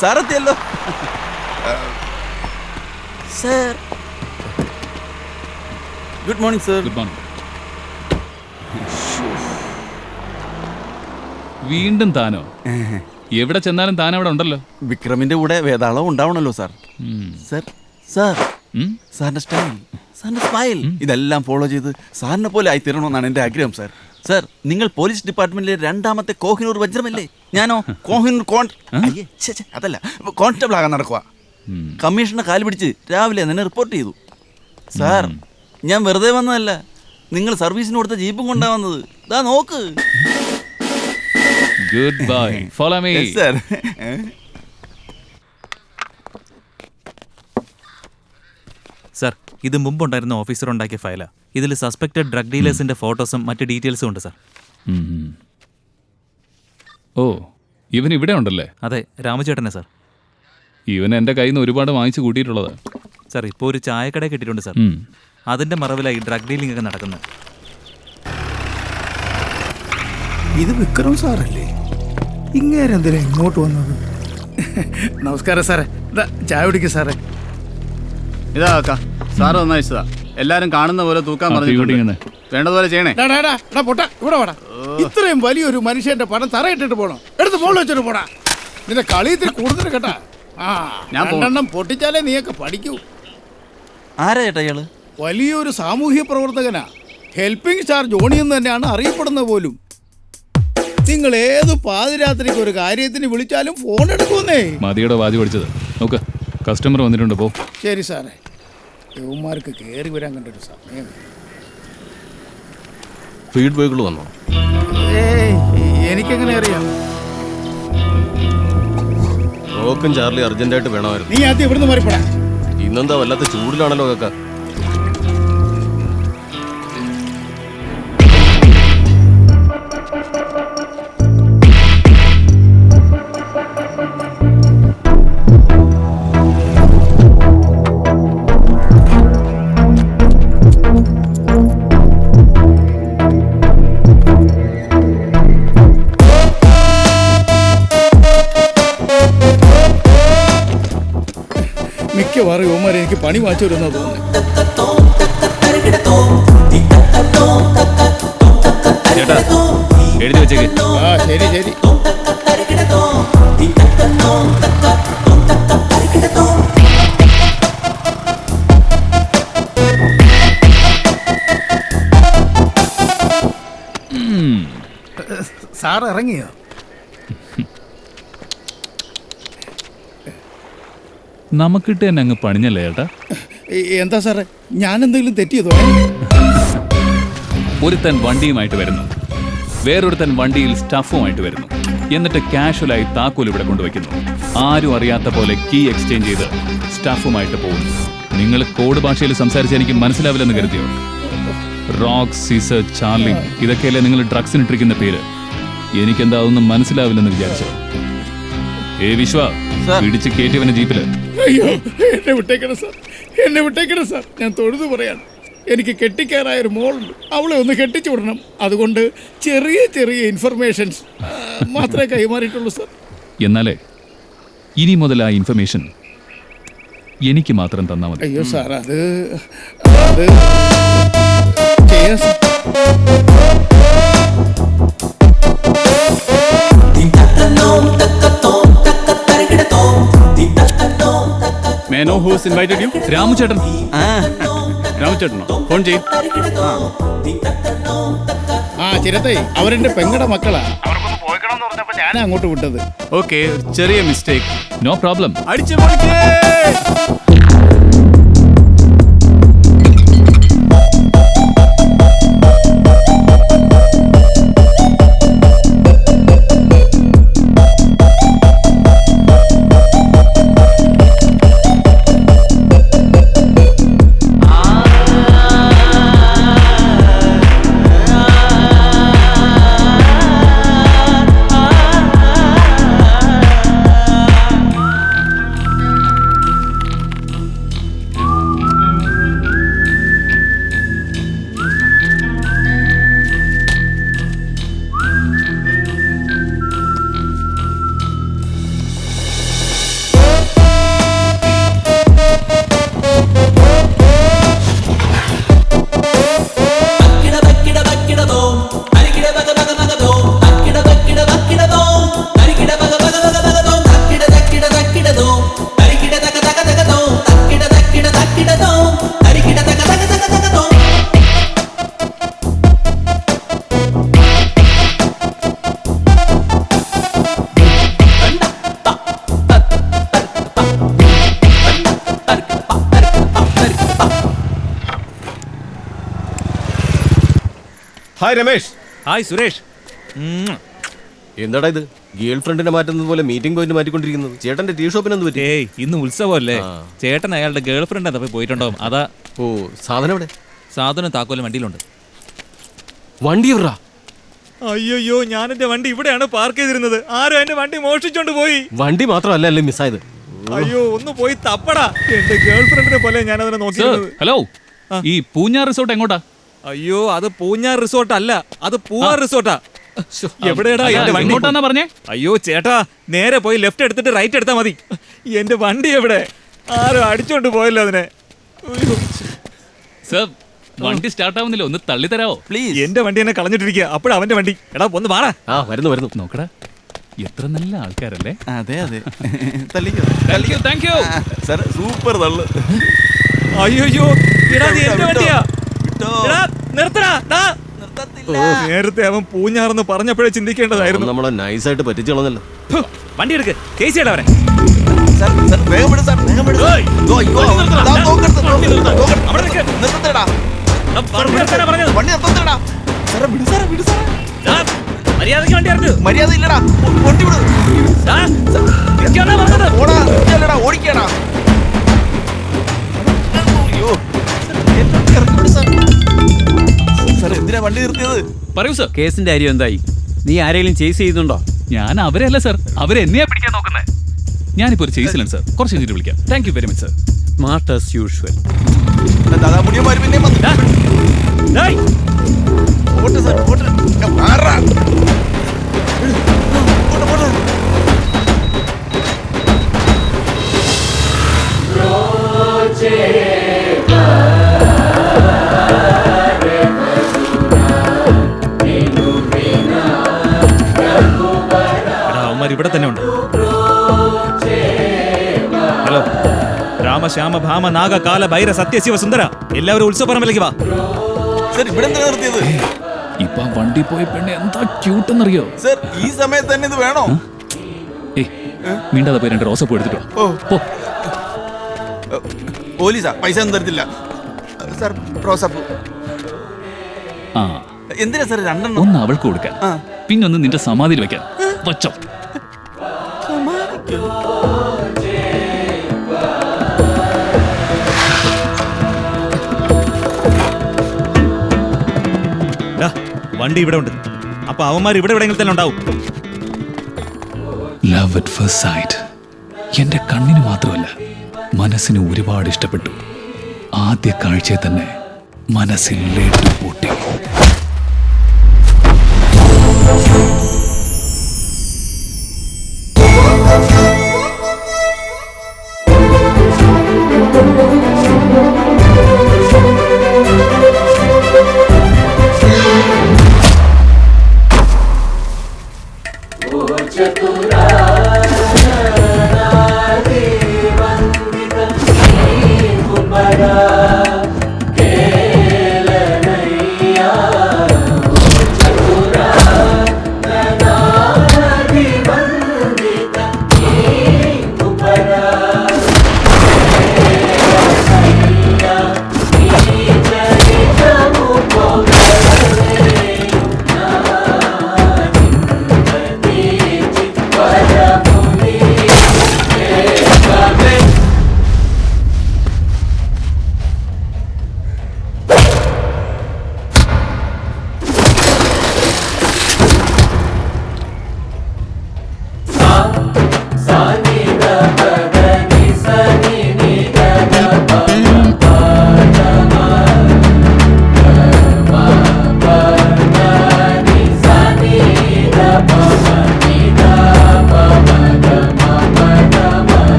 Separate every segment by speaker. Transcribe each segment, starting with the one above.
Speaker 1: സാറെത്തിയല്ലോ. Sir good morning sir.
Speaker 2: Good morning. വീണ്ടും താനോ? എവിടെ ചെന്നാലും താൻ അവിടെ ഉണ്ടല്ലോ.
Speaker 1: വിക്രമിന്റെ കൂടെ വേതാളം ഉണ്ടാവണല്ലോ സാർ. സർ സാർ സാറിന്റെ സ്റ്റൈൽ, സാറിന്റെ സ്മൈൽ ഇതെല്ലാം ഫോളോ ചെയ്ത് സാറിനെ പോലെ ആയിത്തീരണമെന്നാണ് എൻ്റെ ആഗ്രഹം സാർ. സർ, നിങ്ങൾ പോലീസ് ഡിപ്പാർട്ട്മെന്റിലെ രണ്ടാമത്തെ കോഹിനൂർ വജ്രമല്ലേ? ഞാനോ കോഹിനൂർ അതല്ല, കോൺസ്റ്റബിൾ ആകാൻ നടക്കുക. കമ്മീഷണർ കാല് പിടിച്ച് രാവിലെ തന്നെ റിപ്പോർട്ട് ചെയ്തു. സാർ, ഞാൻ വെറുതെ വന്നതല്ല, നിങ്ങൾ സർവീസിന് കൊടുത്ത ജീപ്പും കൊണ്ടാ വന്നത്. ദാ നോക്ക്.
Speaker 2: Good bye, follow me.
Speaker 1: Sir,
Speaker 3: sir, ഇത് മുമ്പുണ്ടായിരുന്ന ഓഫീസർ ഉണ്ടാക്കിയ ഫയലാ. ഇതിൽ സസ്പെക്റ്റഡ് ഡ്രഗ് ഡീലേഴ്സിന്റെ ഫോട്ടോസും മറ്റ് ഡീറ്റെയിൽസും ഉണ്ട് സർ.
Speaker 2: ഓ, ഇവൻ ഇവിടെ ഉണ്ടല്ലേ?
Speaker 3: അതെ, രാമചേട്ടനെ സർ.
Speaker 2: ഇവൻ എൻ്റെ കയ്യിൽ നിന്ന് ഒരുപാട് വാങ്ങിച്ചു കൂട്ടിയിട്ടുള്ളത്.
Speaker 3: സർ, ഇപ്പോൾ ഒരു ചായക്കട കിട്ടിയിട്ടുണ്ട് സർ. അതിന്റെ മറവിലായി ഡ്രഗ് ഡീലിംഗ് ഒക്കെ നടക്കുന്നത്.
Speaker 4: ഇത് വിക്രം സാറല്ലേ? ഇങ്ങേരെന്തിനാ ഇങ്ങോട്ട് വന്നത്? നമസ്കാരം സാറേ. ചായ കുടിക്കും സാറേ.
Speaker 5: ഇതാ സാറ് നന്നായിച്ചതാ. എല്ലാരും കാണുന്ന പോലെ തൂക്കാൻ പറഞ്ഞിട്ടുണ്ട്. വേണ്ടതുപോലെ ചെയ്യണേ.
Speaker 4: ഇവിടെ വേടാ. ഇത്രയും വലിയൊരു മനുഷ്യന്റെ പണം തറയിട്ടിട്ട് പോണോ? എടുത്ത് മോളിൽ വെച്ചിട്ട് പോടാ. നിന്റെ കളി ഇത്തിരി കൂടുതൽ കേട്ടാ. ഞാൻ രണ്ടെണ്ണം പൊട്ടിച്ചാലേ നീയൊക്കെ പഠിക്കൂ.
Speaker 1: ആരാ ചേട്ടാ ഇയാള്?
Speaker 4: വലിയൊരു സാമൂഹ്യ പ്രവർത്തകനാ. ഹെൽപ്പിംഗ് സ്റ്റാർ ജോണി എന്ന് തന്നെയാണ് അറിയപ്പെടുന്നത് പോലും. നിങ്ങൾ ഏത് പാതിരാത്രിക്ക് ഒരു കാര്യത്തിന് വിളിച്ചാലും ഫോൺ എടുക്കുന്നേ.
Speaker 2: മതിയുടെ വാതി പഠിച്ചത് നോക്ക്. കസ്റ്റമർ വന്നിട്ടുണ്ട്, പോ.
Speaker 4: ശരി സാറേ. യവന്മാർക്ക് കയറി വരാൻ കണ്ടൊരു സമയം.
Speaker 6: ഫീഡ്ബാക്കുകൾ വന്നോ?
Speaker 4: എനിക്കെങ്ങനെ അറിയാം?
Speaker 6: റോക്കും ചാർലി അർജന്റായിട്ട് വേണമായിരുന്നു.
Speaker 4: നീ ആദ്യം ഇവിടുന്ന് മാറിപ്പോടാ.
Speaker 6: ഇന്നെന്താ വല്ലാത്ത ചൂടിലാണല്ലോ കാക്ക.
Speaker 4: മിക്കവാറും യുവമാരെ എനിക്ക് പണി മാറ്റി വരുന്ന തോന്നുന്നു.
Speaker 2: ചേട്ടാ, എഴുതി വെച്ചേക്ക്.
Speaker 4: ശരി ശരി. സാർ ഇറങ്ങിയോ?
Speaker 2: നമുക്കിട്ട് തന്നെ അങ്ങ് പണിഞ്ഞല്ലേ ചേട്ടാ?
Speaker 4: എന്താ സാറേ, ഞാൻ എന്തെങ്കിലും തെറ്റിയതോ?
Speaker 2: ഒരുത്തൻ വണ്ടിയുമായിട്ട് വരുന്നു, വേറൊരുത്തൻ വണ്ടിയിൽ സ്റ്റഫുമായിട്ട് വരുന്നു. എന്നിട്ട് കാഷ്വലായി താക്കോൽ ഇവിടെ കൊണ്ടുവയ്ക്കുന്നു. ആരും അറിയാത്ത പോലെ കീ എക്സ്ചേഞ്ച് ചെയ്ത് സ്റ്റഫുമായിട്ട് പോകുന്നു. നിങ്ങൾ കോഡ് ഭാഷയിൽ സംസാരിച്ച് എനിക്ക് മനസ്സിലാവില്ലെന്ന് കരുതിയോ? റോക്ക്, സീസർ, ചാർലി, ഇതൊക്കെയല്ലേ നിങ്ങൾ ഡ്രഗ്സിനിട്ടിരിക്കുന്ന പേര്. എനിക്കെന്താ അതൊന്നും മനസ്സിലാവില്ലെന്ന് വിചാരിച്ചോ? വിശ്വ, പിടിച്ച് കയറ്റിയവനെ ജീപ്പില്.
Speaker 4: അയ്യോ, എന്നെ വിട്ടേക്കണം സാർ, എന്നെ വിട്ടേക്കണം സാർ. ഞാൻ തൊഴുതു പറയാണ്. എനിക്ക് കെട്ടിക്കയറായൊരു മോളുണ്ട്, അവളെ ഒന്ന് കെട്ടിച്ചു വിടണം. അതുകൊണ്ട് ചെറിയ ചെറിയ ഇൻഫർമേഷൻസ് മാത്രമേ കൈമാറിയിട്ടുള്ളൂ സാർ.
Speaker 2: എന്നാലേ ഇനി മുതൽ ആ ഇൻഫർമേഷൻ എനിക്ക് മാത്രം തന്നാൽ മതി.
Speaker 4: അയ്യോ സാർ, അത് ചെയ്യാം sir.
Speaker 5: May I know who has invited you?
Speaker 2: രാമുചേട്ടൻ.
Speaker 5: രാമചേട്ടനോ? ഫോൺ ചെയ്യും.
Speaker 4: ചിരത്തെ അവരെന്റെ പെങ്ങടെ മക്കളാ. ഞാൻ അങ്ങോട്ട് വിട്ടത്.
Speaker 5: ഓക്കെ, ചെറിയ മിസ്റ്റേക്ക്.
Speaker 2: No problem.
Speaker 5: അടിച്ചു പൊളിക്കേ.
Speaker 6: ഹായ് രമേഷ്.
Speaker 3: ഹായ് സുരേഷ്.
Speaker 6: എന്താടാ ഇത് ഗേൾ ഫ്രണ്ടിനെ മാറ്റുന്നത് പോലെ മീറ്റിംഗ് പോയിന്റ് മാറ്റിക്കൊണ്ടിരിക്കുന്നത്? ചേട്ടന്റെ ടീ ഷോപ്പിന് എന്ത് പറ്റി?
Speaker 3: ഏയ് ഇന്ന് ഉത്സവമല്ലേ, ചേട്ടൻ അയാളുടെ ഗേൾ ഫ്രണ്ട് എന്താ പോയിട്ടുണ്ടാവും. അതാ.
Speaker 6: ഓ, സാധനം എവിടെ?
Speaker 3: സാധനം താക്കോലും വണ്ടിയിലുണ്ട്.
Speaker 6: വണ്ടി എവിടാ?
Speaker 3: അയ്യോ, ഞാൻ എന്റെ വണ്ടി ഇവിടെയാണ് പാർക്ക് ചെയ്തിരുന്നത്. ആരും എന്റെ വണ്ടി മോഷ്ടിച്ചോണ്ട് പോയി.
Speaker 6: വണ്ടി മാത്രമല്ല അല്ലേ മിസ്സായത്?
Speaker 3: അയ്യോ, ഒന്ന് പോയി തപ്പടാ. എന്റെ ഗേൾ ഫ്രണ്ടിനെ പോലെ ഞാൻ അതിനെ നോക്കിയിരുന്നത്.
Speaker 2: ഹലോ, ഈ പൂഞ്ഞാർ റിസോർട്ട് എങ്ങോട്ടാ?
Speaker 3: അയ്യോ, അത് പൂഞ്ഞാർ റിസോർട്ട് അല്ല, അത് പൂവാർ റിസോർട്ടാ. എവിടെയാടാ എന്റെ വണ്ടി?
Speaker 2: എങ്ങോട്ടാന്നാ പറഞ്ഞേ?
Speaker 3: അയ്യോ ചേട്ടാ, നേരെ പോയി ലെഫ്റ്റ് എടുത്തിട്ട് റൈറ്റ് എടുത്താൽ മതി. എന്റെ വണ്ടി എവിടെ? ആരും അടിച്ചോണ്ട് പോയല്ലോ അതിനെ.
Speaker 2: സർ, വണ്ടി സ്റ്റാർട്ട് ആവുന്നില്ല, ഒന്ന് തള്ളി തരാവോ
Speaker 1: പ്ലീസ്?
Speaker 3: എന്റെ വണ്ടി എന്നെ കളഞ്ഞിട്ടിരിക്കുക. അപ്പോഴാ അവന്റെ വണ്ടി. എടാ ഒന്ന് വാടാ.
Speaker 6: ആ, വരുന്നു.
Speaker 2: നോക്കടാ, എത്ര നല്ല ആൾക്കാരല്ലേ.
Speaker 1: അതെ തള്ളിക്കോ.
Speaker 2: Thank you.
Speaker 1: സാർ സൂപ്പർ തള്ളു.
Speaker 3: അയ്യോ, എടാ ഇത് എന്റെ വണ്ടിയാ.
Speaker 1: വിട്ടോ.
Speaker 3: എടാ നിർത്തടാ. ഡാ. നേരത്തെ അവൻ പൂഞ്ഞാറെന്ന് പറഞ്ഞപ്പോഴേ ചിന്തിക്കേണ്ടതായിരുന്നു.
Speaker 6: നമ്മളെ നൈസായിട്ട് പറ്റിച്ചു കളഞ്ഞല്ലോ.
Speaker 3: വണ്ടി എടുക്ക്, കേസ് ചെയ്യടാ അവരെ.
Speaker 1: സാർ വേഗം വിട് സാർ, വേഗം വിട്.
Speaker 3: ഏയ്,
Speaker 1: അയ്യോ, ദാ
Speaker 3: അവിടെ നിൽക്ക്.
Speaker 1: നിർത്തടാ.
Speaker 3: എടാ, വണ്ടി നിർത്താനാ പറഞ്ഞത്.
Speaker 1: വണ്ടി നിർത്തടാ. സാറേ വിട് സാറേ, വിട് സാറേ.
Speaker 3: ഡാ, മര്യാദയ്ക്ക് വണ്ടി ഇറക്ക്.
Speaker 1: മര്യാദ ഇല്ലടാ, വണ്ടി വിട്.
Speaker 3: ഡാ, നിൽക്കാനാ പറഞ്ഞത്.
Speaker 1: ഓടാ, ഇല്ലടാ, ഓടിക്കടാ. അയ്യോ, ഇറക്കി വിട് സാർ. സാർ എന്തിനാ വണ്ടി നിർത്തിയത്?
Speaker 2: പറയൂ സർ.
Speaker 7: കേസിന്റെ കാര്യം എന്തായി? നീ ആരെങ്കിലും ചേസ് ചെയ്യുന്നുണ്ടോ?
Speaker 2: ഞാൻ അവരല്ല സർ, അവരെന്നെയാ പിടിക്കാൻ നോക്കുന്നത്. ഞാനിപ്പോ ഒരു ചേസിലാണ് സർ, കുറച്ച് കഴിഞ്ഞിട്ട് വിളിക്കാം. Thank you very much sir.
Speaker 7: Smart as usual.
Speaker 1: ദാദാ മുടിയന്മാർ പിന്നെയും വന്നു.
Speaker 3: ഡാ, ഡേയ്.
Speaker 1: ഓട്ട് സാർ, ഓട്ട്. മാറാ. ഓട്ട്, ഓട്ട്.
Speaker 3: എടാ, അവന്മാർ ഇവിടെ തന്നെ ഉണ്ട്. ഹലോ, രാമശ്യാമ ഭാമ നാഗ കാല ഭൈര സത്യശിവ സുന്ദര, എല്ലാവരും ഉത്സവപ്പറമ്പിലേക്ക് വാ.
Speaker 1: സാർ ഇവിടെ എന്തിനാ നിർത്തിയത്?
Speaker 2: ഇപ്പൊ വണ്ടി പോയ പെണ്ണ് എന്താ ക്യൂട്ട് എന്നറിയോ?
Speaker 1: സാർ ഈ സമയത്ത് തന്നെ ഇത് വേണോ?
Speaker 2: വീണ്ടാതെ പോയി 2 റോസപ്പൂ എടുത്തിട്ടോ.
Speaker 1: ഓ, പോലീസാ പൈസ ഒന്നും തരത്തില്ല സാർ. റോസാപ്പൂ
Speaker 2: ആ,
Speaker 1: എന്തിനാ സാർ 2
Speaker 2: ഒന്ന് അവൾക്ക് കൊടുക്കാൻ, പിന്നൊന്ന് നിന്റെ സമാധിയിൽ വെക്കാൻ. വച്ചോ.
Speaker 3: വണ്ടി ഇവിടെ ഉണ്ട്. അപ്പൊ അവന്മാർ ഇവിടെ എവിടെയെങ്കിലും തന്നെ ഉണ്ടാവും.
Speaker 2: ലവ് അറ്റ് ഫസ്റ്റ് സൈറ്റ് എന്റെ കണ്ണിന് മാത്രമല്ല, മനസ്സിന് ഒരുപാട് ഇഷ്ടപ്പെട്ടു. ആദ്യ കാഴ്ചയിൽ തന്നെ മനസ്സിൽ ലേറ്റു പൂട്ടി.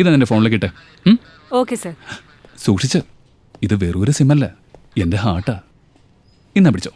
Speaker 2: ഇത് നിന്റെ ഫോണിലേക്ക് ഇട്ടെ.
Speaker 8: Okay sir.
Speaker 2: സൂക്ഷിച്ച്, ഇത് വെറൊരു സിമ്മല്ല, എൻ്റെ ഹാർട്ടാ. ഇന്നാ പിടിച്ചോ.